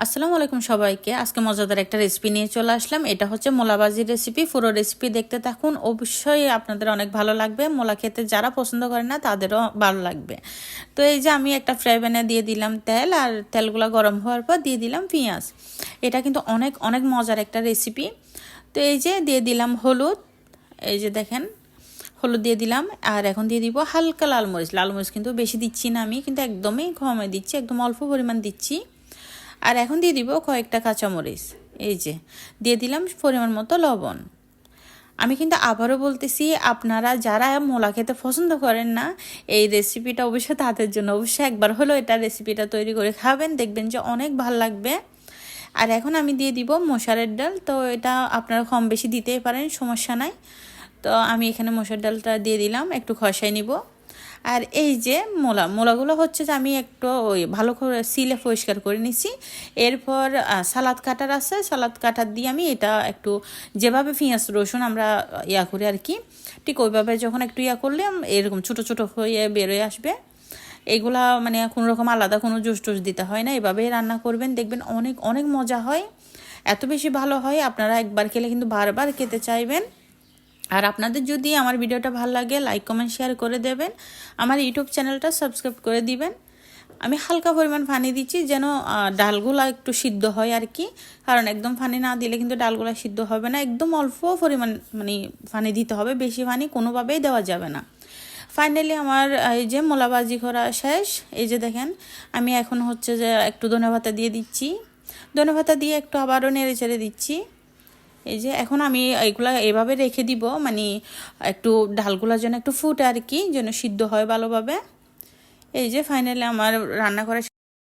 আসসালামু আলাইকুম সবাইকে। আজকে মজাদার একটা রেসিপি নিয়ে চলে আসলাম। এটা হচ্ছে মোলা ভাজির রেসিপি। পুরো রেসিপি দেখতে থাকুন, অবশ্যই আপনাদের অনেক ভালো লাগবে। মোলা খেতে যারা পছন্দ করে না তাদেরও ভালো লাগবে। তো এই যে আমি একটা ফ্রাই প্যানে দিয়ে দিলাম তেল, আর তেলগুলো গরম হওয়ার পর দিয়ে দিলাম পেঁয়াজ। এটা কিন্তু অনেক অনেক মজার একটা রেসিপি। তো এই যে দিয়ে দিলাম হলুদ, এই যে দেখেন হলুদ দিয়ে দিলাম। আর এখন দিয়ে দিব হালকা লাল মরিচ। লাল মরিচ কিন্তু বেশি দিচ্ছি না আমি, কিন্তু একদমই কমে দিচ্ছি, একদম অল্প পরিমাণ দিচ্ছি। আর এখন দিয়ে দিব কয়েকটা কাঁচামরিচ, এই যে দিয়ে দিলাম পরিমাণ মতো লবণ। আমি কিন্তু আবারও বলতেছি, আপনারা যারা মোলা খেতে পছন্দ করেন না, এই রেসিপিটা অবশ্যই তাদের জন্য। অবশ্যই একবার হলো এটা রেসিপিটা তৈরি করে খাবেন, দেখবেন যে অনেক ভালো লাগবে। আর এখন আমি দিয়ে দিব মশারের ডাল। তো এটা আপনারা কম বেশি দিতেই পারেন, সমস্যা নাই। তো আমি এখানে মসুর ডালটা দিয়ে দিলাম, একটু খসাই নিব। আর এই যে মোলাগুলো হচ্ছে যে আমি একটু ওই ভালো করে সিলে পরিষ্কার করে নিছি। এরপর সালাদ কাটার আছে, সালাদ কাটার দিয়ে আমি এটা একটু যেভাবে পেঁয়াজ রসুন আমরা ইয়া করি আর কি, ঠিক ওইভাবে যখন একটু ইয়া করলে এরকম ছোটো ছোটো হয়ে বেরোয় আসবে। এগুলা মানে কোনো রকম আলাদা কোনো জুস টুস দিতে হয় না, এভাবেই রান্না করবেন, দেখবেন অনেক অনেক মজা হয়, এত বেশি ভালো হয়। আপনারা একবার খেলে কিন্তু বারবার খেতে চাইবেন। আর আপনাদের যদি আমার ভিডিওটা ভালো লাগে, লাইক কমেন্ট শেয়ার করে দেবেন, আমার ইউটিউব চ্যানেলটা সাবস্ক্রাইব করে দিবেন। আমি হালকা পরিমাণ পানি দিচ্ছি যেন ডালগুলো একটু সিদ্ধ হয় আর কি, কারণ একদম পানি না দিলে কিন্তু ডালগুলো সিদ্ধ হবে না। একদম অল্প পরিমাণ মানে পানি দিতে হবে, বেশি পানি কোনোভাবেই দেওয়া যাবে না। ফাইনালি আমার এই যে মোলা ভাজি করা শেষ। এই যে দেখেন আমি এখন হচ্ছে যে একটু ধনেপাতা দিয়ে দিচ্ছি, ধনেপাতা দিয়ে একটু আবারও নেড়ে চেড়ে দিচ্ছি। এই যে এখন আমি এগুলা এভাবে রেখে দিব, মানে একটু ডালগুলা যেন একটু ফুটে আর কি, যেন সিদ্ধ হয় ভালোভাবে। এই যে ফাইনালি আমার রান্না করা